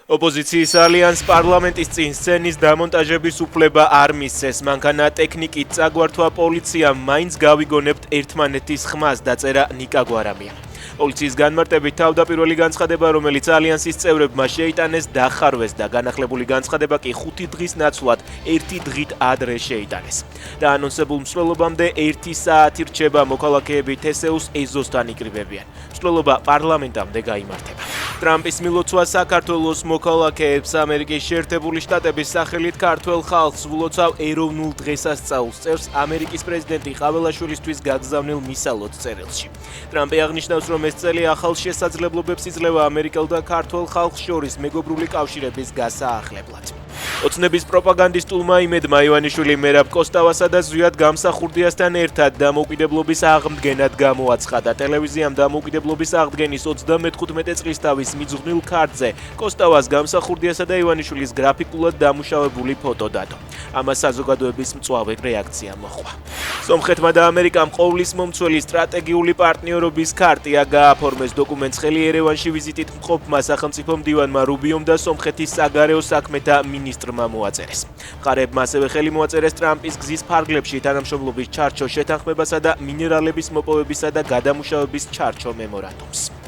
ოპოზიციის ალიანს პარლამენტის წინ სცენის დამონტაჟების უფლება არ მისცეს. მანქანა ტექნიკით წაგვართვა პოლიციამ, მაინც გავიგონებთ ერთმანეთის ხმას, დაწერა ნიკა გვარამია. პოლიციის განმარტებით თავდაპირველი განცხადება, რომელიც ალიანსის წევრებმა შეიტანეს, დახარვეს და განახლებული განცხადება კი 5 დღის ნაცვლად 1 დღით ადრე შეიტანეს. დაანონსებულ მსვლელობამდე 1 საათი რჩება მოქალაქეები თესეუს ეზოსთან იკრიბებიან. მსვლელობა პარლამენტამდე გაიმართება. ტრამპის მილოცვა საქართველოს მოქალაქეებს ამერიკის შეერთებული შტატების სახელით ქართველ ხალხს ვლოცავ ეროვნულ დღესასწაულს წერს ამერიკის პრეზიდენტი ყაველაშვილისთვის გაგზავნილ მისალოც წერილში. ტრამპი აღნიშნავს, რომ ეს წელი ახალ შესაძლებლობებს იძლევა ამერიკელ და ქართველ ხალხს შორის მეგობრული კავშირების გასაახლებლად. ოცნების პროპაგანდისტულმა იმედმა ივანიშვილი მერაბ კოსტავასა და ზვიად გამსახურდიასთან ერთად დამოუკიდებლობის აღმდგენად გამოაცხადა. ტელევიზიამ დამოუკიდებლობის აღდგენის 35 წლის თავის მიძღვნილ ქარტზე კოსტავას, გამსახურდიასა და ივანიშვილის გრაფიკულად დამუშავებული ფოტო დადო. ამას საზოგადოების მწვავე რეაქცია მოჰყვა. სომხეთმა და ამერიკამ ყოვლის მომცველი სტრატეგიული პარტნიორობის ქარტია გააფორმეს. დოკუმენტს ხელი ერევანში ვიზიტით მყოფმა სახელმწიფო მდივანმა რუბიომ და სომხეთის საგარეო საქმეთა მინისტრმა მოაწერეს. მხარეებმა ასევე ხელი მოაწერეს ტრამპის გზის ფარგლებში თანამშრომლობის ჩარჩო შეთანხმებასა და მინერალების მოპოვებისა და გადამუშავების ჩარჩო მემორანდუმს.